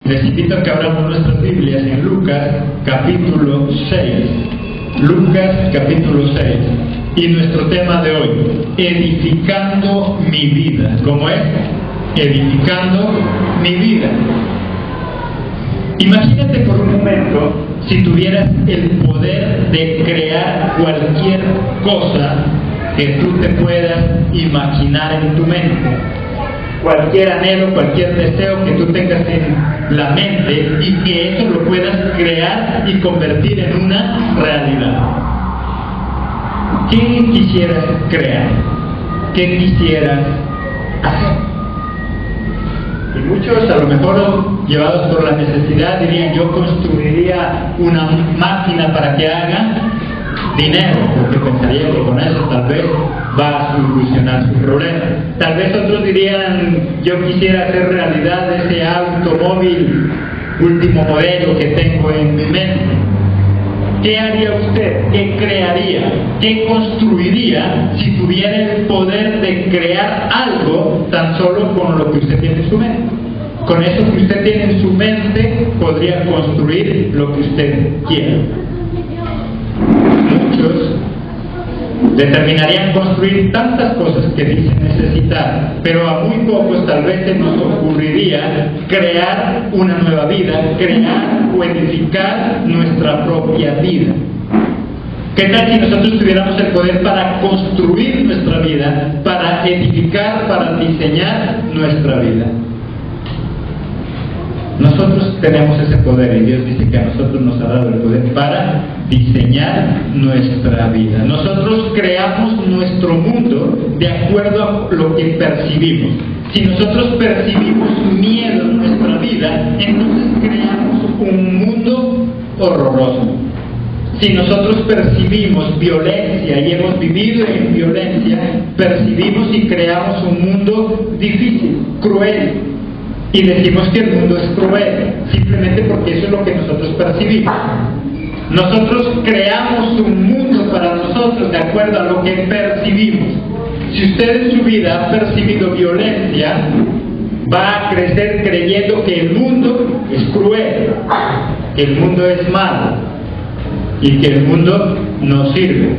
Les invito a que abramos nuestras Biblias en Lucas capítulo 6. Lucas capítulo 6. Y nuestro tema de hoy, edificando mi vida. ¿Cómo es? Edificando mi vida. Imagínate por un momento si tuvieras el poder de crear cualquier cosa que tú te puedas imaginar en tu mente. Cualquier anhelo, cualquier deseo que tú tengas en la mente y que eso lo puedas crear y convertir en una realidad. ¿Qué quisieras crear? ¿Qué quisieras hacer? Y muchos, a lo mejor llevados por la necesidad, dirían: yo construiría una máquina para que haga dinero, porque pensaría que con eso tal vez va a solucionar su problema. Tal vez otros dirían: yo quisiera hacer realidad ese automóvil último modelo que tengo en mi mente. ¿Qué haría usted? ¿Qué crearía? ¿Qué construiría si tuviera el poder de crear algo tan solo con lo que usted tiene en su mente? Con eso que usted tiene en su mente podría construir lo que usted quiera. Muchos determinarían construir tantas cosas que dicen necesitar, pero a muy pocos tal vez se nos ocurriría crear una nueva vida, crear o edificar nuestra propia vida. ¿Qué tal si nosotros tuviéramos el poder para construir nuestra vida, para edificar, para diseñar nuestra vida? Nosotros tenemos ese poder y Dios dice que a nosotros nos ha dado el poder para diseñar nuestra vida. Nosotros creamos nuestro mundo de acuerdo a lo que percibimos. Si nosotros percibimos miedo en nuestra vida, entonces creamos un mundo horroroso. Si nosotros percibimos violencia y hemos vivido en violencia, percibimos y creamos un mundo difícil, cruel. Y decimos que el mundo es cruel, simplemente porque eso es lo que nosotros percibimos. Nosotros creamos un mundo para nosotros de acuerdo a lo que percibimos. Si usted en su vida ha percibido violencia, va a crecer creyendo que el mundo es cruel, que el mundo es malo y que el mundo no sirve.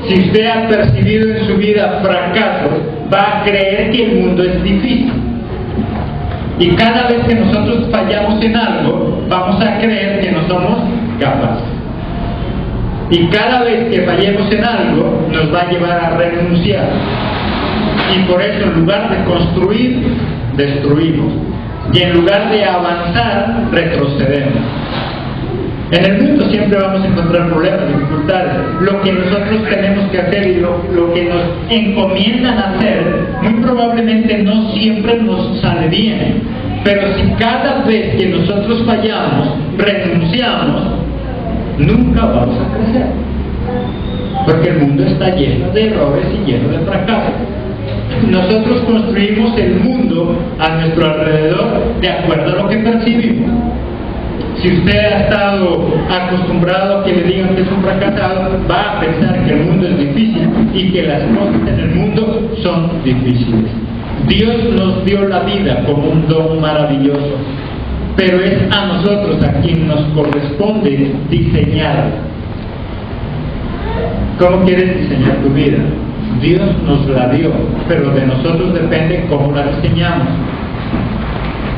Si usted ha percibido en su vida fracasos, va a creer que el mundo es difícil. Y cada vez que nosotros fallamos en algo, vamos a creer que no somos capaces. Y cada vez que fallemos en algo, nos va a llevar a renunciar. Y por eso, en lugar de construir, destruimos. Y en lugar de avanzar, retrocedemos. En el mundo siempre vamos a encontrar problemas, dificultades. Lo que nosotros tenemos que hacer y lo que nos encomiendan hacer, muy probablemente no siempre nos sale bien. Pero si cada vez que nosotros fallamos, renunciamos, nunca vamos a crecer. Porque el mundo está lleno de errores y lleno de fracasos. Nosotros construimos el mundo a nuestro alrededor de acuerdo a lo que percibimos. Si usted ha estado acostumbrado a que le digan que es un fracasado, va a pensar que el mundo es difícil y que las cosas en el mundo son difíciles. Dios nos dio la vida como un don maravilloso, pero es a nosotros a quien nos corresponde diseñarla. ¿Cómo quieres diseñar tu vida? Dios nos la dio, pero de nosotros depende cómo la diseñamos.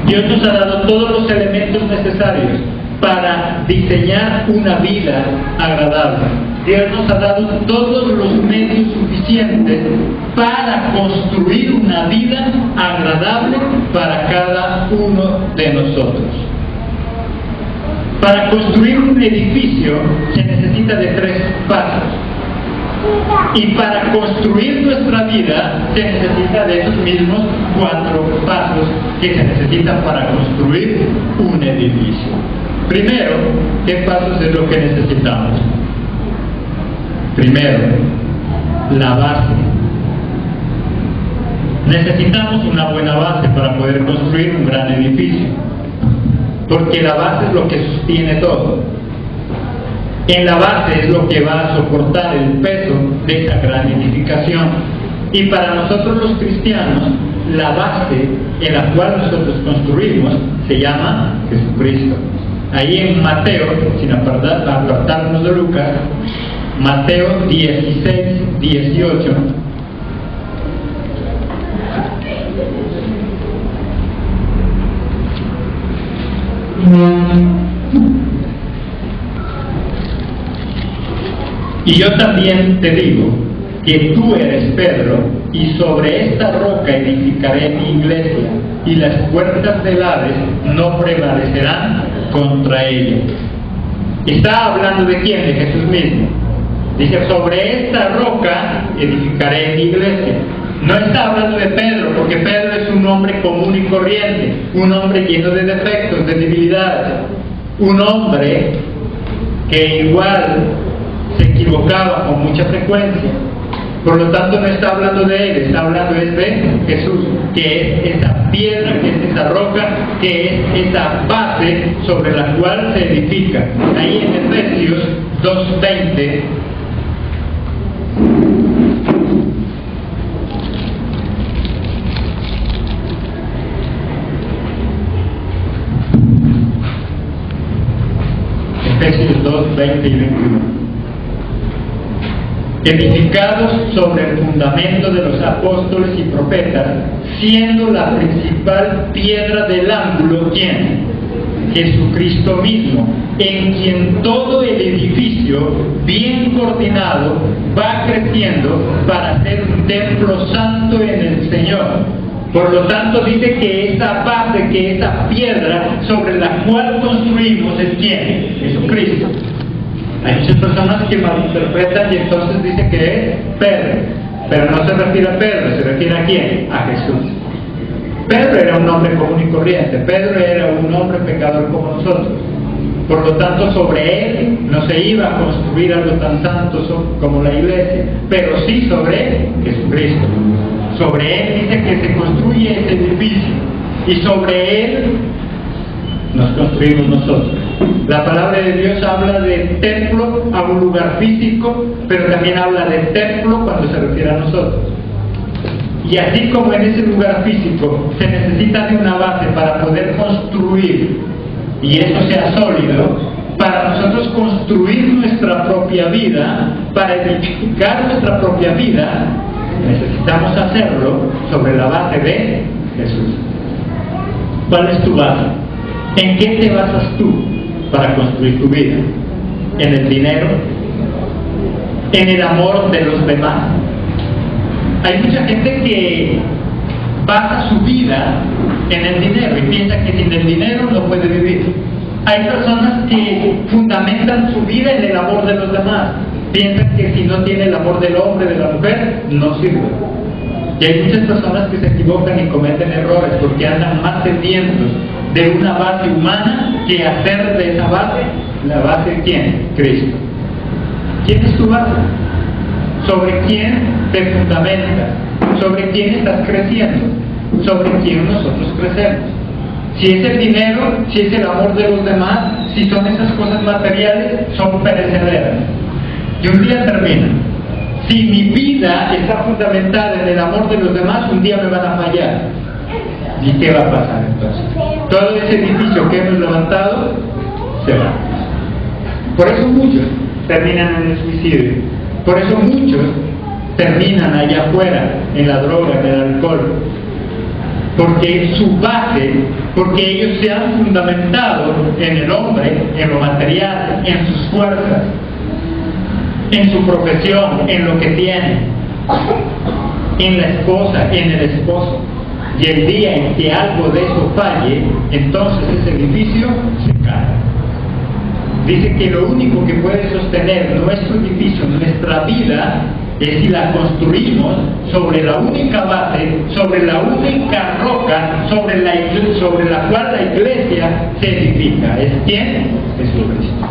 Dios nos ha dado todos los elementos necesarios para diseñar una vida agradable. Dios nos ha dado todos los medios suficientes para construir una vida agradable para cada uno de nosotros. Para construir un edificio se necesita de 3 pasos. Y para construir nuestra vida se necesita de esos mismos 4 pasos que se necesitan para construir un edificio. Primero, ¿qué pasos es lo que necesitamos? Primero, la base. Necesitamos una buena base para poder construir un gran edificio, porque la base es lo que sostiene todo. En la base es lo que va a soportar el peso de esa gran edificación. Y para nosotros los cristianos, la base en la cual nosotros construimos se llama Jesucristo. Ahí en Mateo, sin apartarnos de Lucas, Mateo 16, 18. Y yo también te digo que tú eres Pedro, y sobre esta roca edificaré mi iglesia, y las puertas del Hades no prevalecerán contra ella. Está hablando de quién, de Jesús mismo. Dice, sobre esta roca edificaré mi iglesia. No está hablando de Pedro, porque Pedro es un hombre común y corriente, un hombre lleno de defectos, de debilidades, un hombre que igual se equivocaba con mucha frecuencia. Por lo tanto, no está hablando de él, está hablando de Jesús, que es esa piedra, que es esa roca, que es esa base sobre la cual se edifica. Ahí en Efesios 2:20. Efesios 2, 20 y 21. Edificados sobre el fundamento de los apóstoles y profetas, siendo la principal piedra del ángulo, ¿quién? Jesucristo mismo, en quien todo el edificio, bien coordinado, va creciendo para ser un templo santo en el Señor. Por lo tanto, dice que esa base, que esa piedra sobre la cual construimos es ¿quién? Jesucristo. Hay muchas personas que malinterpretan y entonces dice que es Pedro, pero no se refiere a Pedro, se refiere a quién? A Jesús. Pedro era un hombre común y corriente, Pedro era un hombre pecador como nosotros. Por lo tanto, sobre él no se iba a construir algo tan santo como la iglesia, pero sí sobre Jesucristo. Sobre él dice que se construye ese edificio, y sobre él nos construimos nosotros. La palabra de Dios habla de templo a un lugar físico, pero también habla de templo cuando se refiere a nosotros. Y así como en ese lugar físico se necesita de una base para poder construir y eso sea sólido, para nosotros construir nuestra propia vida, para edificar nuestra propia vida, necesitamos hacerlo sobre la base de Jesús. ¿Cuál es tu base? ¿En qué te basas tú para construir tu vida? ¿En el dinero? ¿En el amor de los demás? Hay mucha gente que basa su vida en el dinero y piensa que sin el dinero no puede vivir. Hay personas que fundamentan su vida en el amor de los demás. Piensan que si no tiene el amor del hombre, de la mujer, no sirve. Y hay muchas personas que se equivocan y cometen errores porque andan más sedientos de una base humana que hacer de esa base la base de ¿quién? Cristo. ¿Quién es tu base? ¿Sobre quién te fundamentas? ¿Sobre quién estás creciendo? ¿Sobre quién nosotros crecemos? Si es el dinero, si es el amor de los demás, si son esas cosas materiales, son perecederas. Y un día termina. Si mi vida está fundamentada en el amor de los demás, un día me van a fallar. ¿Y qué va a pasar entonces? Todo ese edificio que hemos levantado se va. Por eso muchos terminan en el suicidio. Por eso muchos terminan allá afuera, en la droga, en el alcohol. Porque su base, porque ellos se han fundamentado en el hombre, en lo material, en sus fuerzas, en su profesión, en lo que tienen, en la esposa, en el esposo. Y el día en que algo de eso falle, entonces ese edificio se cae. Dice que lo único que puede sostener nuestro edificio, nuestra vida, es si la construimos sobre la única base, sobre la única roca, sobre la cual la iglesia se edifica. ¿Es quién? Jesucristo.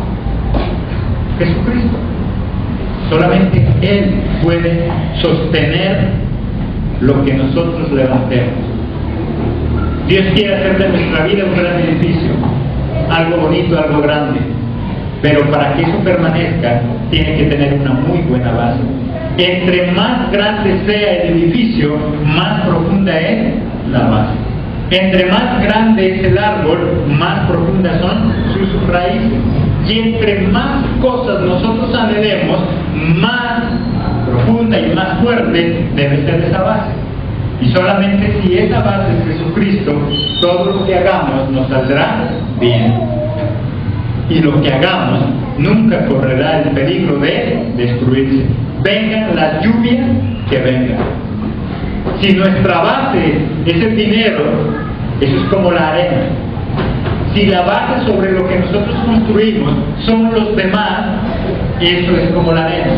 Jesucristo. Solamente Él puede sostener lo que nosotros levantemos. Dios quiere hacer de nuestra vida un gran edificio, algo bonito, algo grande, pero para que eso permanezca tiene que tener una muy buena base. Entre más grande sea el edificio, más profunda es la base. Entre más grande es el árbol, más profundas son sus raíces. Y entre más cosas nosotros anhelemos, más profunda y más fuerte debe ser esa base. Y solamente si esa base es Jesucristo, todo lo que hagamos nos saldrá bien. Y lo que hagamos nunca correrá el peligro de destruirse. Vengan las lluvias que vengan. Si nuestra base es el dinero, eso es como la arena. Si la base sobre lo que nosotros construimos son los demás, eso es como la arena.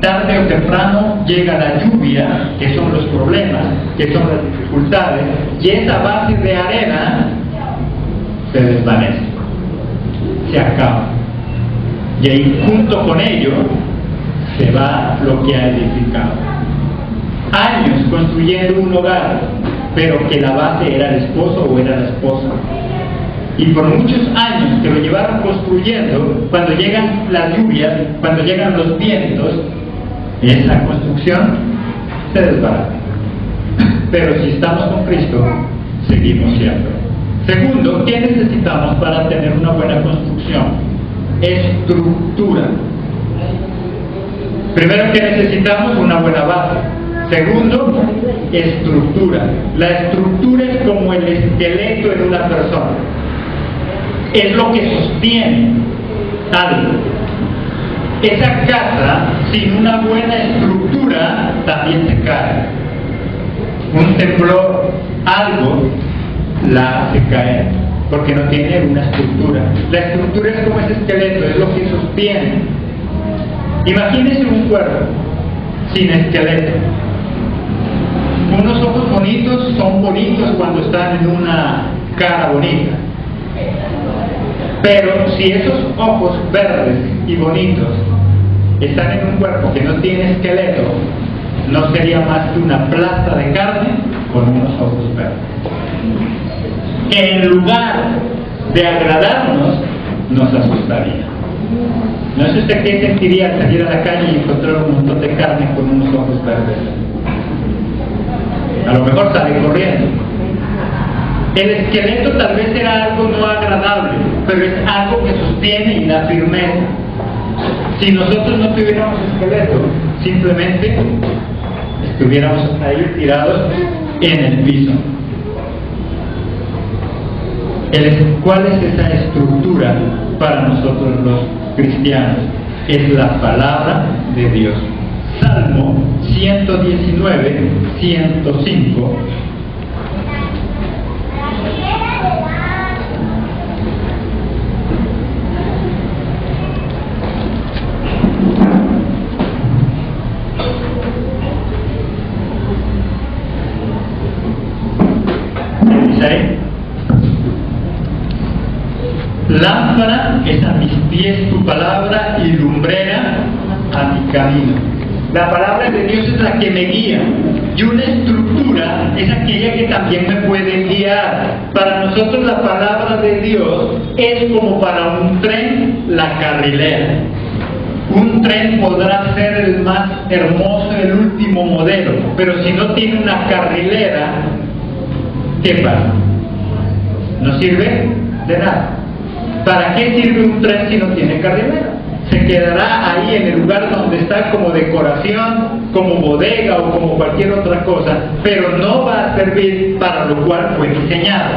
Tarde o temprano llega la lluvia, que son los problemas, que son las dificultades, y esa base de arena se desvanece, se acaba. Y ahí junto con ello se va lo que ha edificado. Años construyendo un hogar, pero que la base era el esposo o era la esposa. Y por muchos años que lo llevaron construyendo, cuando llegan las lluvias, cuando llegan los vientos, esa construcción se desbarata. Pero si estamos con Cristo, seguimos siempre. Segundo, ¿qué necesitamos para tener una buena construcción? Estructura. Primero, ¿qué necesitamos? Una buena base. Segundo, estructura. La estructura es como el esqueleto en una persona. Es lo que sostiene algo. Esa casa, sin una buena estructura, también se cae. Un temblor, algo, la hace caer, porque no tiene una estructura. La estructura es como ese esqueleto, es lo que sostiene. Imagínense un cuerpo sin esqueleto. Unos ojos bonitos son bonitos cuando están en una cara bonita. Pero si esos ojos verdes y bonitos están en un cuerpo que no tiene esqueleto, no sería más que una plasta de carne con unos ojos verdes. En lugar de agradarnos, nos asustaría. No sé usted qué sentiría al salir a la calle y encontrar un montón de carne con unos ojos verdes. A lo mejor sale corriendo. El esqueleto tal vez era algo no agradable, pero es algo que sostiene y da firmeza. Si nosotros no tuviéramos esqueleto, simplemente estuviéramos ahí tirados en el piso. ¿Cuál es esa estructura para nosotros los cristianos? Es la palabra de Dios. Salmo 119, 105. Lámpara es a mis pies tu palabra y lumbrera a mi camino. La palabra de Dios es la que me guía, y una estructura es aquella que también me puede guiar. Para nosotros la palabra de Dios es como para un tren la carrilera. Un tren podrá ser el más hermoso, el último modelo, pero si no tiene una carrilera, ¿qué pasa? No sirve de nada. ¿Para qué sirve un tren si no tiene carrilera? Se quedará ahí en el lugar donde está como decoración, como bodega o como cualquier otra cosa, pero no va a servir para lo cual fue diseñado.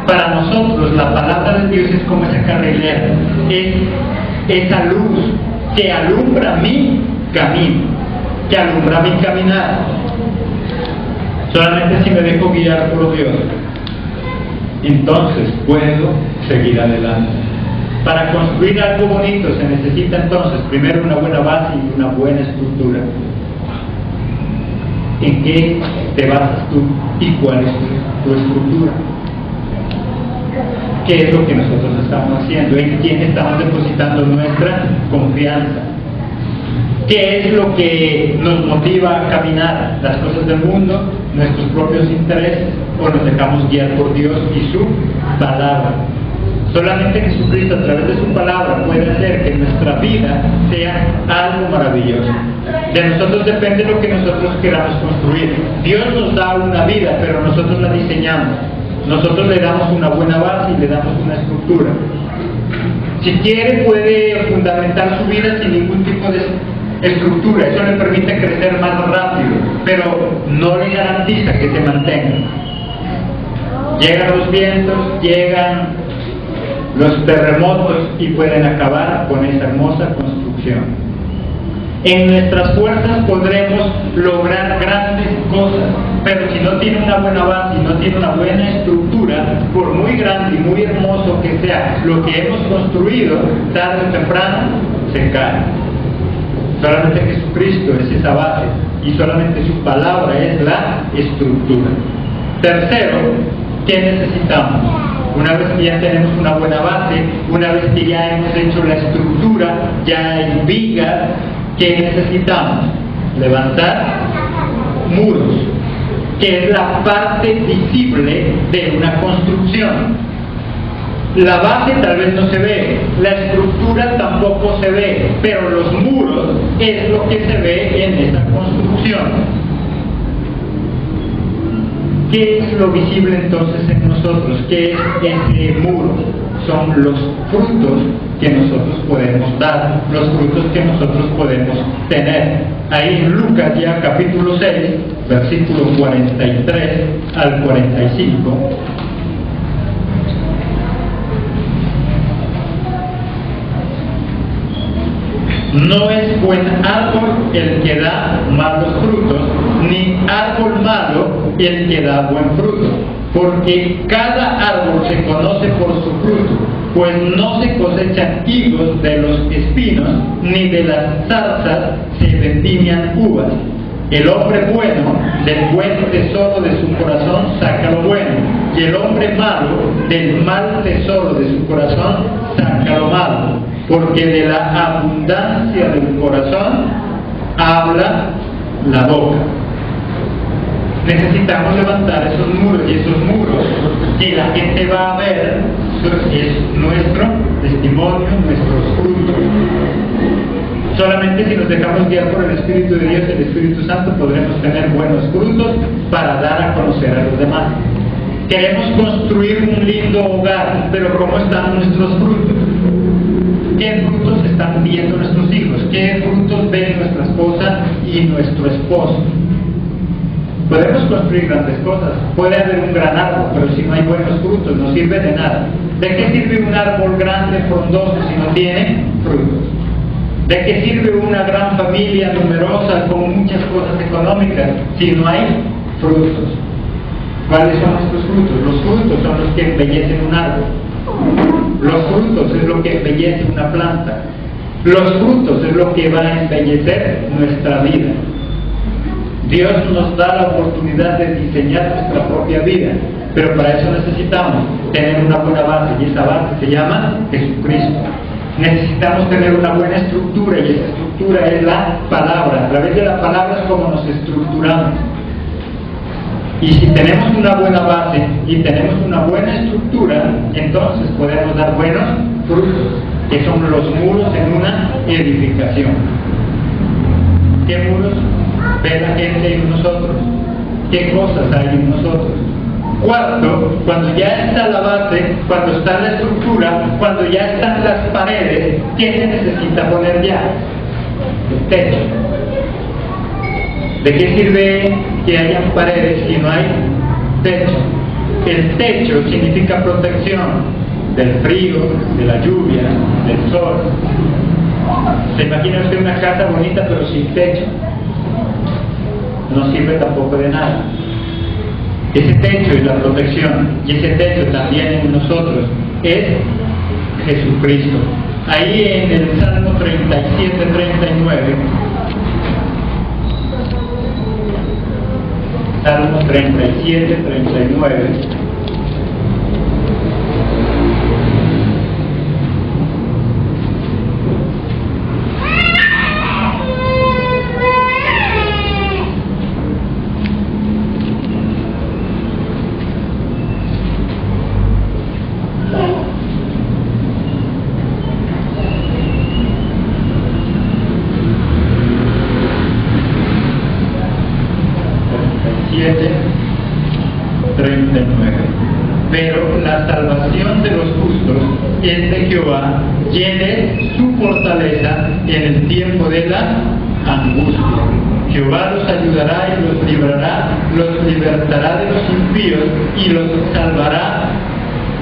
Para nosotros la palabra de Dios es como esa carrilera, es esa luz que alumbra mi camino, que alumbra mi caminar. Solamente si me dejo guiar por Dios, entonces puedo seguir adelante. Para construir algo bonito se necesita entonces primero una buena base y una buena estructura. ¿En qué te basas tú y cuál es tu estructura? ¿Qué es lo que nosotros estamos haciendo? ¿En quién estamos depositando nuestra confianza? ¿Qué es lo que nos motiva a caminar? ¿Las cosas del mundo? ¿Nuestros propios intereses? ¿O nos dejamos guiar por Dios y su palabra? Solamente Jesucristo a través de su palabra puede hacer que nuestra vida sea algo maravilloso. De nosotros depende lo que nosotros queramos construir. Dios nos da una vida, pero nosotros la diseñamos. Nosotros le damos una buena base y le damos una estructura. Si quiere puede fundamentar su vida sin ningún tipo de estructura. Eso le permite crecer más rápido, pero no le garantiza que se mantenga. Llegan los vientos, llegan los terremotos y pueden acabar con esa hermosa construcción. En nuestras fuerzas podremos lograr grandes cosas, pero si no tiene una buena base, si no tiene una buena estructura, por muy grande y muy hermoso que sea lo que hemos construido, tarde o temprano se cae. Solamente Jesucristo es esa base y solamente su palabra es la estructura. Tercero, ¿qué necesitamos? Una vez que ya tenemos una buena base, una vez que ya hemos hecho la estructura, ya hay vigas, ¿qué necesitamos? Levantar muros, que es la parte visible de una construcción. La base tal vez no se ve, la estructura tampoco se ve, pero los muros es lo que se ve en esa construcción. ¿Qué es lo visible entonces en nosotros? ¿Qué es ese muro? Son los frutos que nosotros podemos dar, los frutos que nosotros podemos tener. Ahí en Lucas ya capítulo 6, versículo 43 al 45. No es buen árbol el que da malos frutos, ni árbol malo el que da buen fruto, porque cada árbol se conoce por su fruto, pues no se cosechan higos de los espinos, ni de las zarzas se vendimian uvas. El hombre bueno del buen tesoro de su corazón saca lo bueno, y el hombre malo del mal tesoro de su corazón saca lo malo, porque de la abundancia del corazón habla la boca. Necesitamos levantar esos muros, y esos muros que la gente va a ver es nuestro testimonio, nuestros frutos. Solamente si nos dejamos guiar por el Espíritu de Dios y el Espíritu Santo podremos tener buenos frutos para dar a conocer a los demás. Queremos construir un lindo hogar, pero ¿cómo están nuestros frutos? ¿Qué frutos están viendo nuestros hijos? ¿Qué frutos ven nuestra esposa y nuestro esposo? Podemos construir grandes cosas, puede haber un gran árbol, pero si no hay buenos frutos no sirve de nada. ¿De qué sirve un árbol grande, frondoso, si no tiene frutos? ¿De qué sirve una gran familia numerosa con muchas cosas económicas si no hay frutos? ¿Cuáles son estos frutos? Los frutos son los que embellecen un árbol. Los frutos es lo que embellece una planta. Los frutos es lo que va a embellecer nuestra vida. Dios nos da la oportunidad de diseñar nuestra propia vida, pero para eso necesitamos tener una buena base, y esa base se llama Jesucristo. Necesitamos tener una buena estructura, y esa estructura es la palabra. A través de la palabra es como nos estructuramos. Y si tenemos una buena base y tenemos una buena estructura, entonces podemos dar buenos frutos, que son los muros en una edificación. ¿Qué muros ve la gente en nosotros? ¿Qué cosas hay en nosotros? Cuarto, cuando ya está la base, cuando está la estructura, cuando ya están las paredes, ¿qué se necesita poner ya? El techo. ¿De qué sirve que haya paredes si no hay techo? El techo significa protección del frío, de la lluvia, del sol. ¿Se imagina usted una casa bonita pero sin techo? No sirve tampoco de nada. Ese techo es la protección, y ese techo también en nosotros es Jesucristo. Ahí en el Salmo 37-39 Salmo 37-39 es de Jehová, y Él es su fortaleza en el tiempo de la angustia. Jehová los ayudará y los librará, los libertará de los impíos y los salvará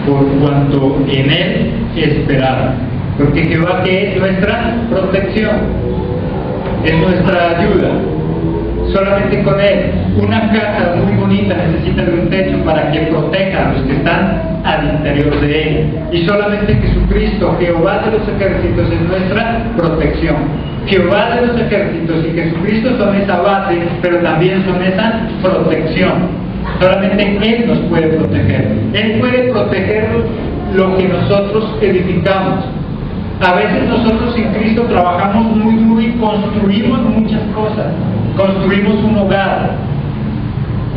por cuanto en Él esperaron. Porque Jehová, que es nuestra protección, es nuestra ayuda. Solamente con Él. Una casa muy bonita necesita de un techo para que proteja a los que están al interior de Él. Y solamente Jesucristo, Jehová de los ejércitos, es nuestra protección. Jehová de los ejércitos y Jesucristo son esa base, pero también son esa protección. Solamente Él nos puede proteger. Él puede proteger lo que nosotros edificamos. A veces nosotros en Cristo trabajamos muy duro y construimos muchas cosas. Construimos un hogar,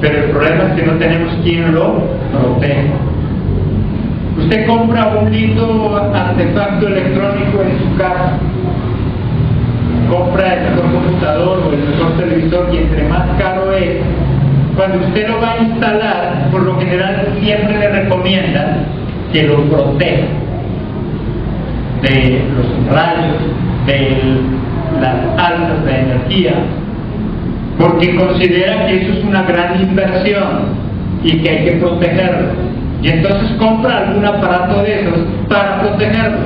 pero el problema es que no tenemos quien lo proteja. Usted compra un lindo artefacto electrónico en su casa, compra el mejor computador o el mejor televisor, y entre más caro es, cuando usted lo va a instalar, por lo general siempre le recomiendan que lo proteja de los rayos, de las alzas de energía, porque considera que eso es una gran inversión y que hay que protegerlo. Y entonces compra algún aparato de esos para protegerlo,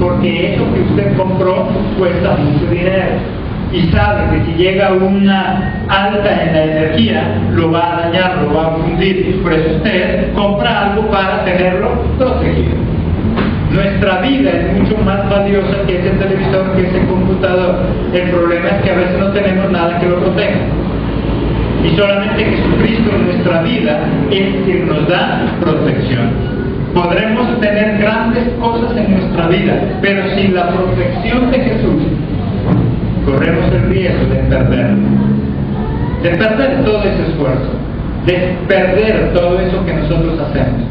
porque eso que usted compró cuesta mucho dinero. Y sabe que si llega una alta en la energía, lo va a dañar, lo va a fundir. Por eso usted compra algo para tenerlo protegido. Nuestra vida es mucho más valiosa que ese televisor, que ese computador. El problema es que a veces no tenemos nada que lo proteja. Y solamente Jesucristo en nuestra vida es quien nos da protección. Podremos tener grandes cosas en nuestra vida, pero sin la protección de Jesús, corremos el riesgo de perder todo ese esfuerzo, de perder todo eso que nosotros hacemos.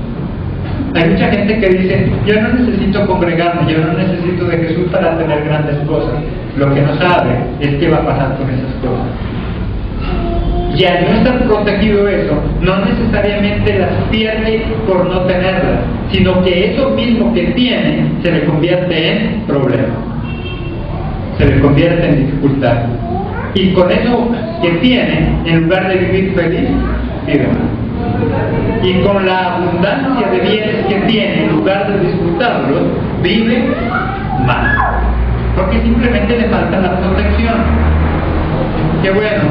Hay mucha gente que dice: yo no necesito congregarme, yo no necesito de Jesús para tener grandes cosas. Lo que no sabe es qué va a pasar con esas cosas. Y al no estar protegido eso, no necesariamente las pierde por no tenerlas, sino que eso mismo que tiene se le convierte en problema, se le convierte en dificultad. Y con eso que tiene, en lugar de vivir feliz, vive mal. Y con la abundancia de bienes que tiene, en lugar de disfrutarlos, vive mal. Porque simplemente le falta la protección. Qué bueno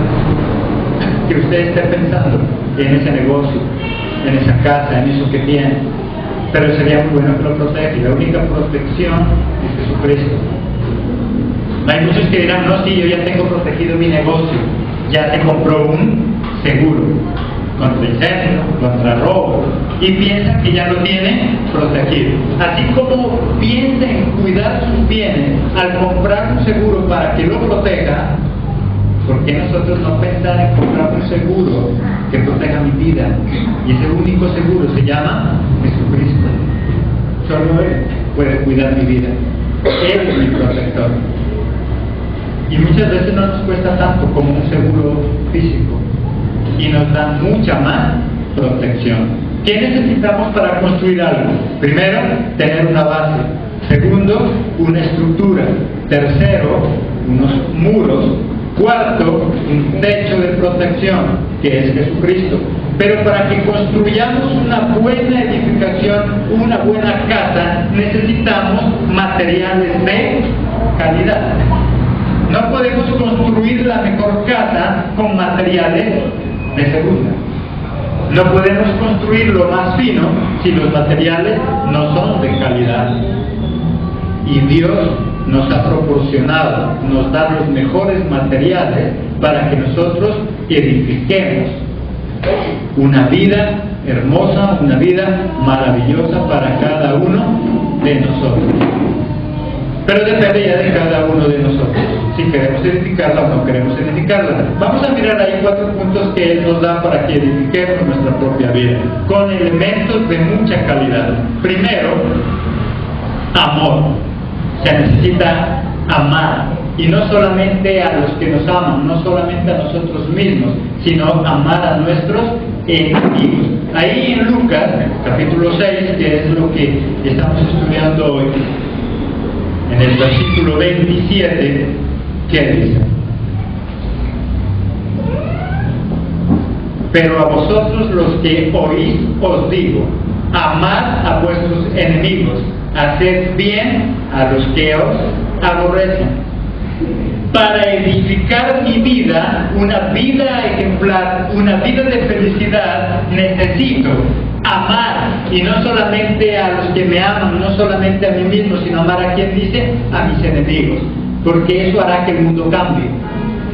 que usted esté pensando en ese negocio, en esa casa, en eso que tiene. Pero sería muy bueno que lo proteja. Y la única protección es Jesucristo. Hay muchos que dirán: no, sí, yo ya tengo protegido mi negocio. Ya se compró un seguro contra incendio, contra robo, y piensa que ya lo tiene protegido. Así como piensa en cuidar sus bienes al comprar un seguro para que lo proteja, ¿por qué nosotros no pensar en comprar un seguro que proteja mi vida? Y ese único seguro se llama Jesucristo. Solo Él puede cuidar mi vida. Él es mi protector. Y muchas veces no nos cuesta tanto como un seguro físico, y nos da mucha más protección. ¿Qué necesitamos para construir algo? Primero, tener una base. Segundo, una estructura. Tercero, unos muros. Cuarto, un techo de protección, que es Jesucristo. Pero para que construyamos una buena edificación, una buena casa, necesitamos materiales de calidad. No podemos construir la mejor casa con materiales de segunda. No podemos construir lo más fino si los materiales no son de calidad. Y Dios nos ha proporcionado, nos da los mejores materiales para que nosotros edifiquemos una vida hermosa, una vida maravillosa para cada uno de nosotros. Pero depende ya de cada uno de nosotros, si queremos edificarla o no queremos edificarla. Vamos a mirar ahí 4 puntos que Él nos da para que edifiquemos nuestra propia vida, con elementos de mucha calidad. Primero, amor. Se necesita amar, y no solamente a los que nos aman, no solamente a nosotros mismos, sino amar a nuestros enemigos, ahí en Lucas, capítulo 6, que es lo que estamos estudiando hoy, en el versículo 27, ¿qué dice? Pero a vosotros los que oís os digo, amad a vuestros enemigos, haced bien a los que os aborrecen. Para edificar mi vida, una vida ejemplar, una vida de felicidad, necesito amar, y no solamente a los que me aman, no solamente a mí mismo, sino amar a quien dice, a mis enemigos, porque eso hará que el mundo cambie.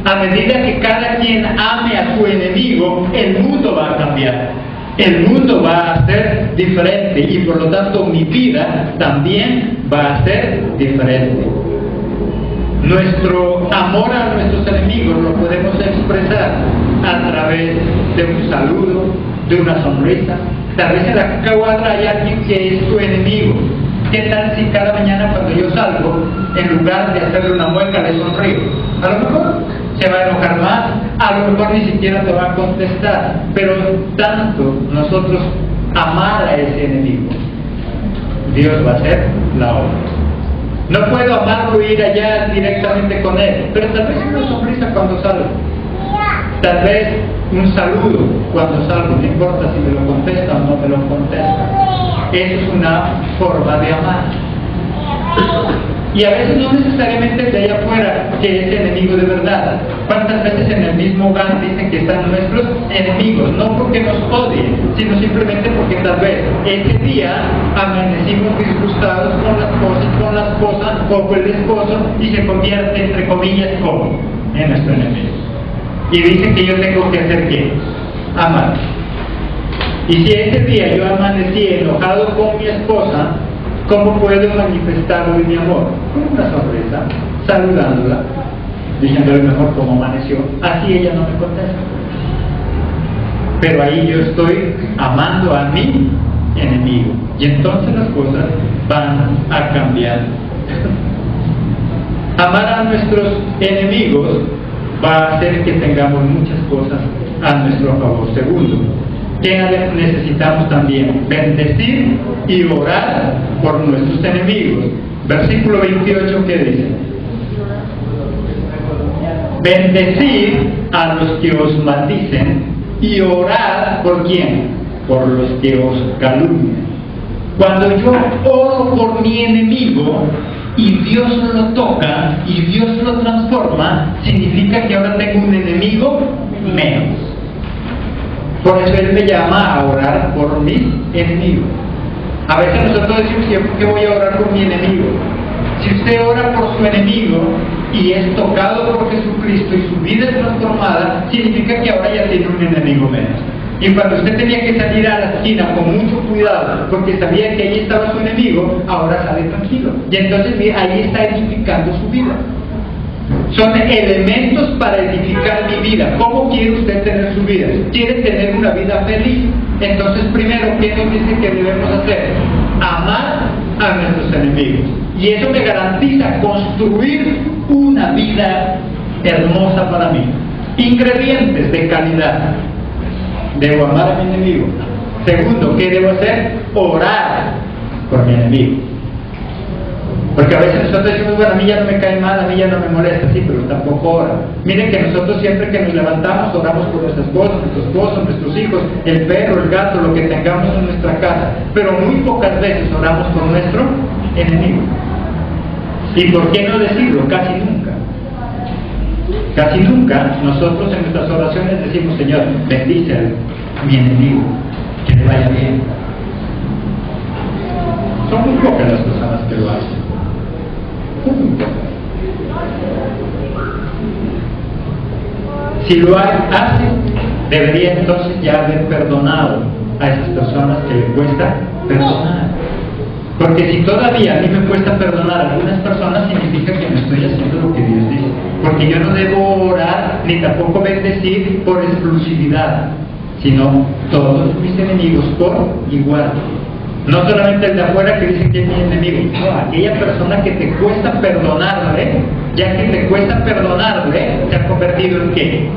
A medida que cada quien ame a su enemigo, el mundo va a cambiar. El mundo va a ser diferente y por lo tanto mi vida también va a ser diferente. Nuestro amor a nuestros enemigos lo podemos expresar a través de un saludo, de una sonrisa. Tal vez en la cuadra hay alguien que es tu enemigo. ¿Qué tal si cada mañana cuando yo salgo, en lugar de hacerle una mueca, le sonrío? A lo mejor se va a enojar más, a lo mejor ni siquiera te va a contestar, pero tanto nosotros amar a ese enemigo, Dios va a hacer la obra. No puedo amarlo e ir allá directamente con él, pero tal vez una sonrisa cuando salgo, tal vez un saludo cuando salgo, no importa si me lo contesta o no me lo contesta. Eso es una forma de amar. Y a veces no necesariamente de allá afuera que es enemigo de verdad. ¿Cuántas veces en el mismo hogar dicen que están nuestros enemigos? No porque nos odien, sino simplemente porque tal vez ese día amanecimos disgustados con la esposa o con el esposo y se convierte, entre comillas, como en nuestro enemigo. Y dicen que yo tengo que hacer ¿qué? Amar. Y si ese día yo amanecí enojado con mi esposa, ¿cómo puedo manifestarle mi amor? Con una sonrisa, saludándola, diciéndole mejor cómo amaneció. Así ella no me contesta. Pero ahí yo estoy amando a mi enemigo. Y entonces las cosas van a cambiar. Amar a nuestros enemigos va a hacer que tengamos muchas cosas a nuestro favor. Segundo, ¿qué necesitamos también? Bendecir y orar por nuestros enemigos. Versículo 28, ¿qué dice? Bendecir a los que os maldicen y orar ¿por quién? Por los que os calumnian. Cuando yo oro por mi enemigo y Dios lo toca y Dios lo transforma, significa que ahora tengo un enemigo menos. Por eso Él me llama a orar por mis enemigos. A veces nosotros decimos, ¿por qué voy a orar por mi enemigo? Si usted ora por su enemigo y es tocado por Jesucristo y su vida es transformada, significa que ahora ya tiene un enemigo menos. Y cuando usted tenía que salir a la esquina con mucho cuidado, porque sabía que ahí estaba su enemigo, ahora sale tranquilo. Y entonces ahí está edificando su vida. Son elementos para edificar mi vida. ¿Cómo quiere usted tener su vida? ¿Quiere tener una vida feliz? Entonces, primero, ¿qué nos dice que debemos hacer? Amar a nuestros enemigos. Y eso me garantiza construir una vida hermosa para mí. Ingredientes de calidad. Debo amar a mi enemigo. Segundo, ¿qué debo hacer? Orar por mi enemigo. Porque a veces nosotros decimos, bueno, a mí ya no me cae mal, a mí ya no me molesta, sí, pero tampoco ora. Miren que nosotros siempre que nos levantamos oramos por nuestra esposa, nuestro esposo, nuestros hijos, el perro, el gato, lo que tengamos en nuestra casa. Pero muy pocas veces oramos por nuestro enemigo. ¿Y por qué no decirlo? Casi nunca. Casi nunca nosotros en nuestras oraciones decimos, Señor, bendice a mi enemigo, que le vaya bien. Son muy pocas las personas que lo hacen. Si lo hace, debería entonces ya haber perdonado a esas personas que le cuesta perdonar. Porque si todavía a mí me cuesta perdonar a algunas personas, significa que no estoy haciendo lo que Dios dice. Porque yo no debo orar ni tampoco bendecir por exclusividad, sino todos mis enemigos por igual. No solamente el de afuera que dice que es mi enemigo, no, aquella persona que te cuesta perdonarle, ya que te cuesta perdonarle, se ha convertido en ¿qué?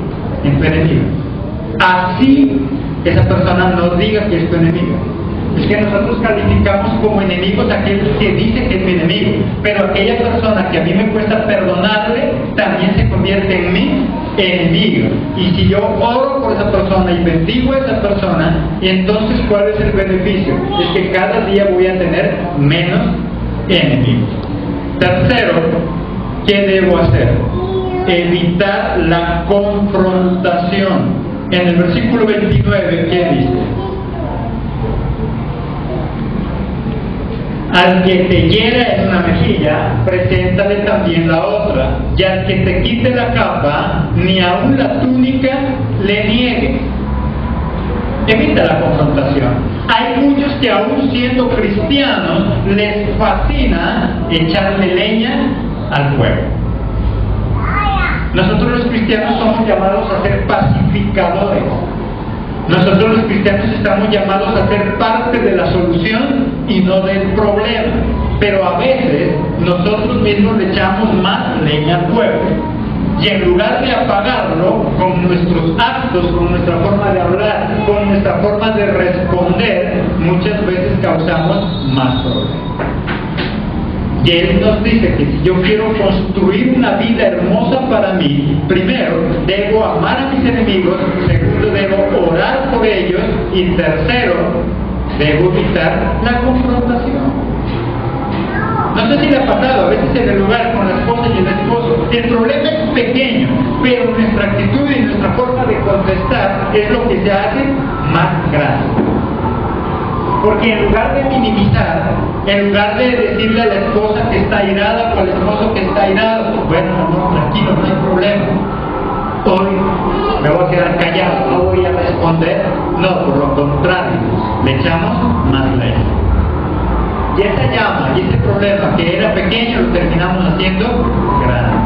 En tu enemigo. Así esa persona no diga que es tu enemigo. Es que nosotros calificamos como enemigos a aquel que dice que es mi enemigo, pero aquella persona que a mí me cuesta perdonarle, también se convierte en mi enemigo. Y si yo oro por esa persona y bendigo a esa persona, entonces ¿cuál es el beneficio? Es que cada día voy a tener menos enemigos. Tercero, ¿qué debo hacer? Evitar la confrontación. En el versículo 29, ¿qué dice? Al que te hiera en una mejilla, preséntale también la otra, y al que te quite la capa, ni aun la túnica le niegues. Evita la confrontación. Hay muchos que aún siendo cristianos les fascina echarle leña al fuego. Nosotros los cristianos somos llamados a ser pacificadores. Nosotros los cristianos estamos llamados a ser parte de la solución y no del problema. Pero a veces nosotros mismos le echamos más leña al fuego. Y en lugar de apagarlo con nuestros actos, con nuestra forma de hablar, con nuestra forma de responder, muchas veces causamos más problemas. Y Él nos dice que si yo quiero construir una vida hermosa para mí, primero, debo amar a mis enemigos, segundo, debo orar por ellos, y tercero, debo evitar la confrontación. No sé si le ha pasado, a veces en el lugar con la esposa y el esposo, el problema es pequeño, pero nuestra actitud y nuestra forma de contestar es lo que se hace más grande. Porque en lugar de minimizar, en lugar de decirle a la esposa que está airada o al esposo que está airado, bueno, amor, tranquilo, no hay problema, hoy me voy a quedar callado, no voy a responder, no, por lo contrario, le echamos más leña. Y esa llama y ese problema que era pequeño lo terminamos haciendo grande.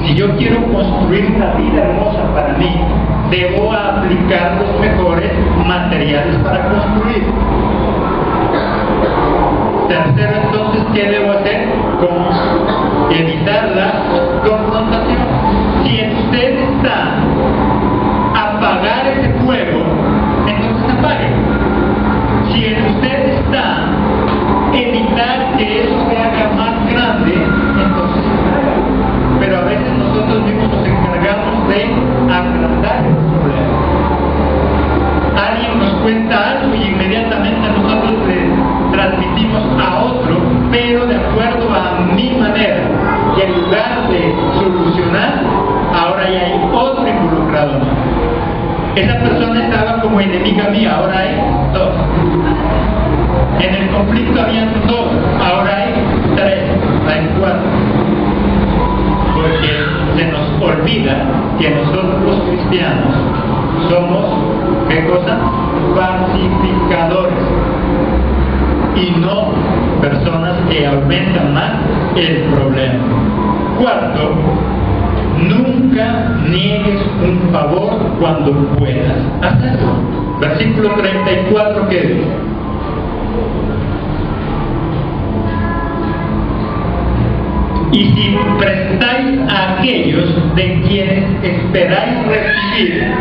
Si yo quiero construir una vida hermosa para mí, debo aplicar los mejores materiales para construir. Tercero, entonces, ¿qué debo hacer? Evitar la confrontación. Si en usted está apagar ese fuego, entonces apague. Si en usted está evitar que eso se haga más grande, entonces haga. Pero a veces nosotros mismos nos encargamos de agrandar el problema. Alguien nos cuenta algo y inmediatamente nosotros le transmitimos a otro, pero de acuerdo a mi manera. Y en lugar de solucionar, ahora ya hay otro involucrado más. Esa persona estaba como enemiga mía, ahora hay dos. En el conflicto habían dos, ahora hay tres, hay cuatro. Porque se nos olvida que nosotros los cristianos somos, ¿qué cosa? Pacificadores. Y no personas que aumentan más el problema. Cuarto, nunca niegues un favor cuando puedas hacerlo. Versículo 34, ¿qué dice? Y si prestáis a aquellos de quienes esperáis recibir,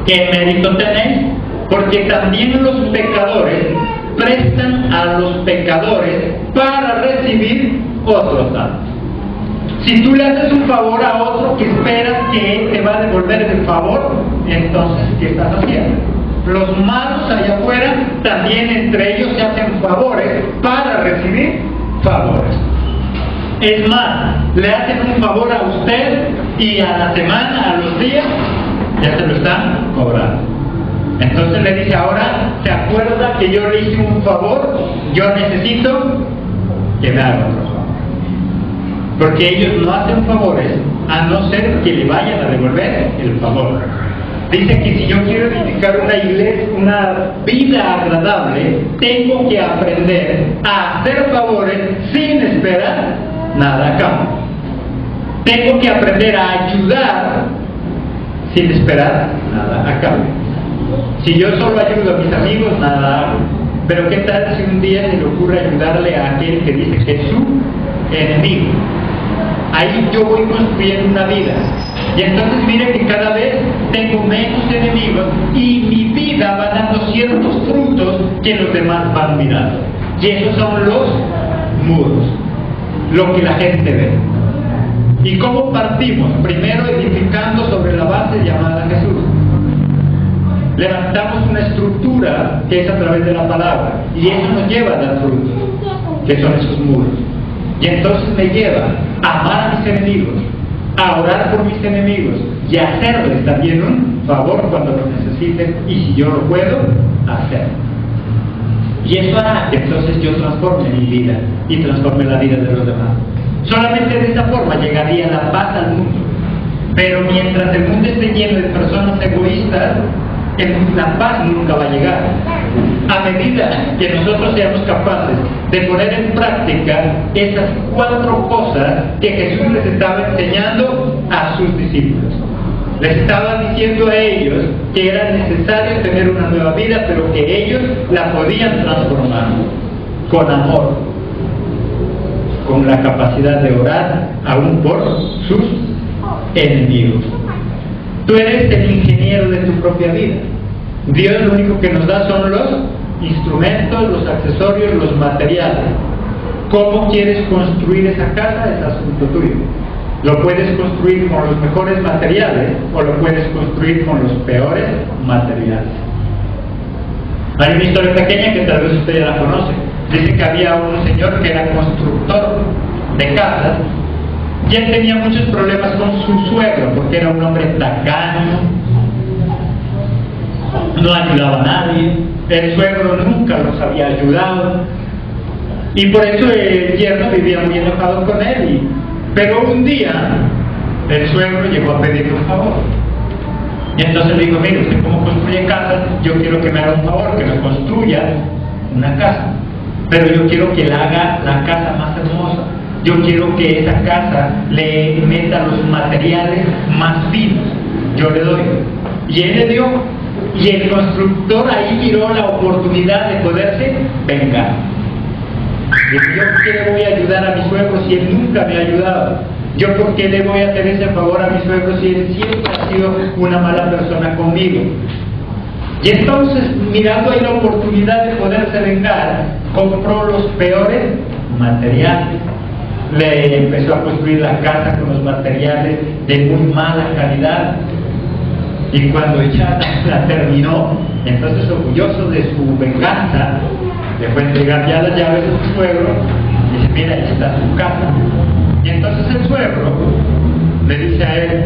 ¿qué mérito tenéis? Porque también los pecadores prestan a los pecadores para recibir otro tanto. Si tú le haces un favor a otro que esperas que él te va a devolver el favor, entonces, ¿qué estás haciendo? Los malos allá afuera también entre ellos se hacen favores para recibir favores. Es más, le hacen un favor a usted y a la semana, a los días, ya se lo están cobrando. Entonces le dice, ahora, ¿se acuerda que yo le hice un favor? Yo necesito que me haga otro favor. Porque ellos no hacen favores a no ser que le vayan a devolver el favor. Dice que si yo quiero edificar una iglesia, una vida agradable, tengo que aprender a hacer favores sin esperar nada a cambio. Tengo que aprender a ayudar sin esperar nada a cambio. Si yo solo ayudo a mis amigos, nada hago. Pero ¿qué tal si un día se le ocurre ayudarle a aquel que dice que es su enemigo? Ahí yo voy construyendo una vida. Y entonces mire que cada vez tengo menos enemigos y mi vida va dando ciertos frutos que los demás van mirando. Y esos son los muros, lo que la gente ve. ¿Y cómo partimos? Primero edificando sobre la base llamada Jesús. Levantamos una estructura que es a través de la palabra, y eso nos lleva a dar frutos, que son esos muros. Y entonces me lleva a amar a mis enemigos, a orar por mis enemigos y a hacerles también un favor cuando lo necesiten, y si yo lo puedo, hacerlo. Y eso hará que entonces yo transforme mi vida y transforme la vida de los demás. Solamente de esta forma llegaría la paz al mundo. Pero mientras el mundo esté lleno de personas egoístas, la paz nunca va a llegar. A medida que nosotros seamos capaces de poner en práctica esas 4 cosas que Jesús les estaba enseñando a sus discípulos. Les estaba diciendo a ellos que era necesario tener una nueva vida, pero que ellos la podían transformar con amor, con la capacidad de orar aún por sus enemigos. Tú eres el ingeniero de tu propia vida. Dios lo único que nos da son los instrumentos, los accesorios, los materiales. ¿Cómo quieres construir esa casa? Es asunto tuyo. Lo puedes construir con los mejores materiales o lo puedes construir con los peores materiales. Hay una historia pequeña que tal vez usted ya la conoce. Dice que había un señor que era constructor de casas y él tenía muchos problemas con su suegro porque era un hombre tacaño, no ayudaba a nadie, el suegro nunca los había ayudado y por eso el yerno vivía muy enojado con él. Pero un día el suegro llegó a pedirle un favor y entonces le dijo: mire, usted como construye casas, yo quiero que me haga un favor, que me construya una casa, pero yo quiero que le haga la casa más hermosa, yo quiero que esa casa le meta los materiales más finos, yo le doy. Y él le dio, y el constructor ahí miró la oportunidad de poderse vengar. Dice: yo por qué le voy a ayudar a mi suegro si él nunca me ha ayudado, yo por qué le voy a hacer ese favor a mi suegro si él siempre ha sido una mala persona conmigo. Y entonces, mirando ahí la oportunidad de poderse vengar, compró los peores materiales, le empezó a construir la casa con los materiales de muy mala calidad, y cuando ya la terminó, entonces orgulloso de su venganza, le fue a entregar ya las llaves a su suegro y dice: mira, ahí está tu casa. Y entonces el suegro le dice a él: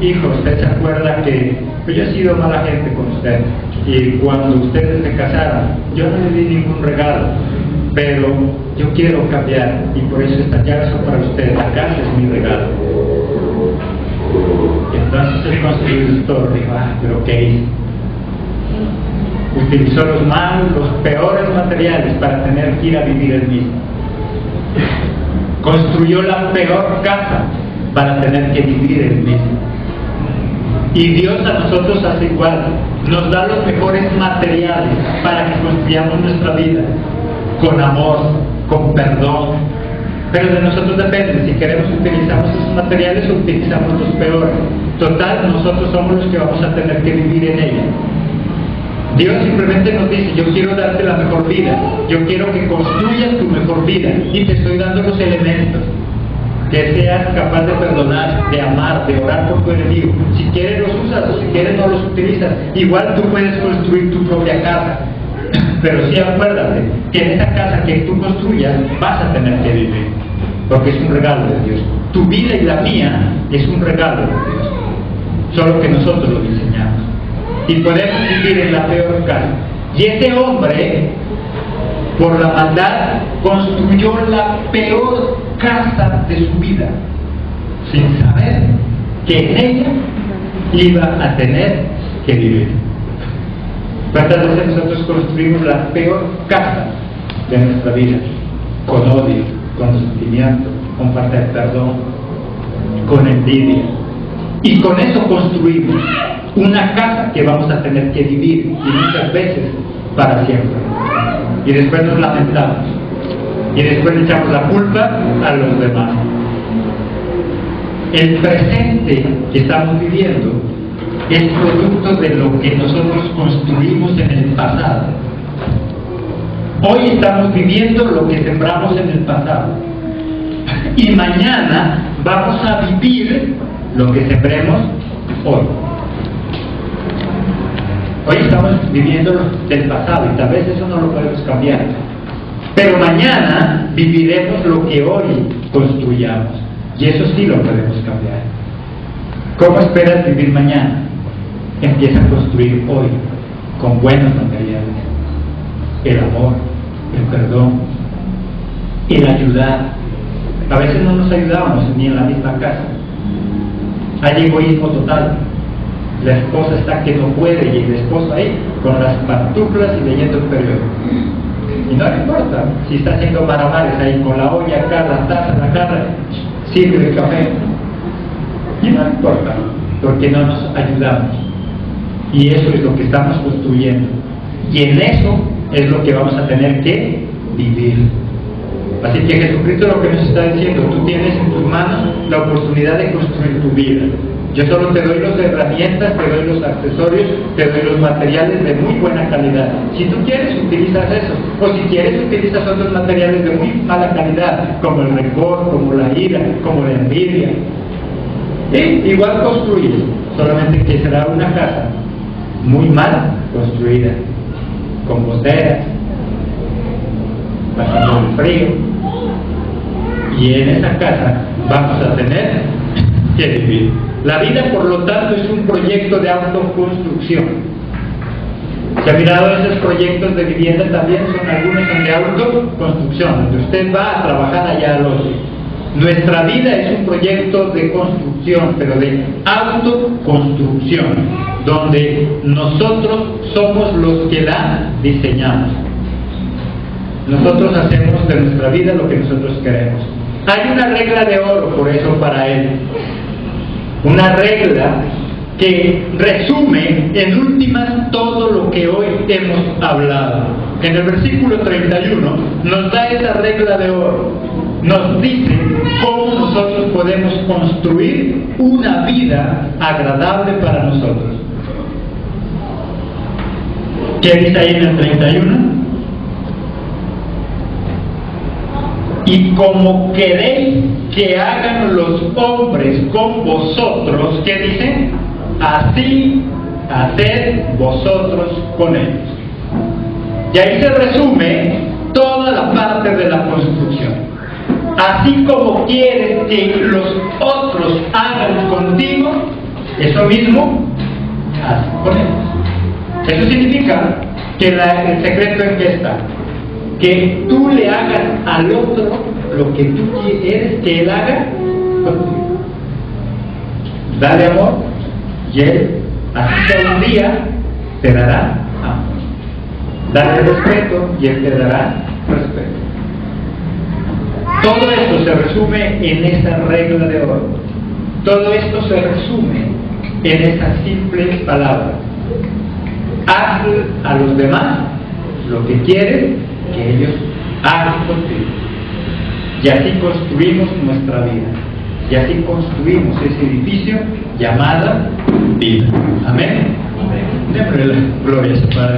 hijo, usted se acuerda que yo he sido mala gente con usted, y cuando ustedes se casaron yo no le di ningún regalo, pero yo quiero cambiar y por eso estas llaves son para usted, la casa es mi regalo. Y entonces el constructor dijo: pero ¿qué hizo? Utilizó los malos, los peores materiales para tener que ir a vivir él mismo. Construyó la peor casa para tener que vivir él mismo. Y Dios a nosotros hace igual, nos da los mejores materiales para que construyamos nuestra vida con amor, con perdón, pero de nosotros depende si queremos utilizamos esos materiales o utilizamos los peores. Total, nosotros somos los que vamos a tener que vivir en ella. Dios simplemente nos dice: yo quiero darte la mejor vida, yo quiero que construyas tu mejor vida y te estoy dando los elementos, que seas capaz de perdonar, de amar, de orar por tu enemigo. Si quieres los usas o si quieres no los utilizas. Igual tú puedes construir tu propia casa, pero sí acuérdate que en esa casa que tú construyas vas a tener que vivir, porque es un regalo de Dios. Tu vida y la mía es un regalo de Dios, solo que nosotros lo diseñamos y podemos vivir en la peor casa. Y ese hombre, por la maldad, construyó la peor casa de su vida, sin saber que en ella iba a tener que vivir. ¿Cuántas veces nosotros construimos la peor casa de nuestra vida? Con odio, con resentimiento, con falta de perdón, con envidia. Y con eso construimos una casa que vamos a tener que vivir, y muchas veces para siempre. Y después nos lamentamos. Y después le echamos la culpa a los demás. El presente que estamos viviendo es producto de lo que nosotros construimos en el pasado. Hoy estamos viviendo lo que sembramos en el pasado. Y mañana vamos a vivir lo que sembremos hoy. Hoy estamos viviendo lo del pasado y tal vez eso no lo podemos cambiar. Pero mañana viviremos lo que hoy construyamos. Y eso sí lo podemos cambiar. ¿Cómo esperas vivir mañana? Empieza a construir hoy con buenos materiales. El amor, el perdón, el ayudar. A veces no nos ayudamos ni en la misma casa. Hay egoísmo total. La esposa está que no puede y el esposo ahí con las pantuflas y leyendo el periódico. Y no le importa si está haciendo malabares ahí con la olla acá, la taza, la jarra, sirve el café. Y no le importa, porque no nos ayudamos. Y eso es lo que estamos construyendo. Y en eso es lo que vamos a tener que vivir. Así que Jesucristo lo que nos está diciendo, tú tienes en tus manos la oportunidad de construir tu vida. Yo solo te doy las herramientas, te doy los accesorios, te doy los materiales de muy buena calidad. Si tú quieres, utilizas eso. O si quieres, utilizas otros materiales de muy mala calidad, como el rencor, como la ira, como la envidia. Y igual construyes, solamente que será una casa muy mal construida, con goteras, pasando el frío. Y en esa casa vamos a tener que vivir. La vida, por lo tanto, es un proyecto de autoconstrucción. ¿Se ha mirado esos proyectos de vivienda también? Algunos son de autoconstrucción, donde usted va a trabajar allá al otro. Nuestra vida es un proyecto de construcción, pero de autoconstrucción, donde nosotros somos los que la diseñamos. Nosotros hacemos de nuestra vida lo que nosotros queremos. Hay una regla de oro, por eso, para él. Una regla que resume en últimas todo lo que hoy hemos hablado. En el versículo 31 nos da esa regla de oro. Nos dice cómo nosotros podemos construir una vida agradable para nosotros. ¿Qué dice ahí en el 31? Y como queréis que hagan los hombres con vosotros, ¿qué dice? Así haced vosotros con ellos. Y ahí se resume toda la parte de la construcción. Así como quieres que los otros hagan contigo, eso mismo haz con ellos. Eso significa que el secreto en qué está. Que tú le hagas al otro lo que tú quieres que él haga contigo. Dale amor y él, así que un día, te dará amor. Dale respeto y él te dará respeto. Todo esto se resume en esa regla de oro. Todo esto se resume en esa simple palabra. Haz a los demás lo que quieres que ellos hagan contigo. Y así construimos nuestra vida. Y así construimos ese edificio llamado vida. Amén. Amén. Démosle gloria a su Padre.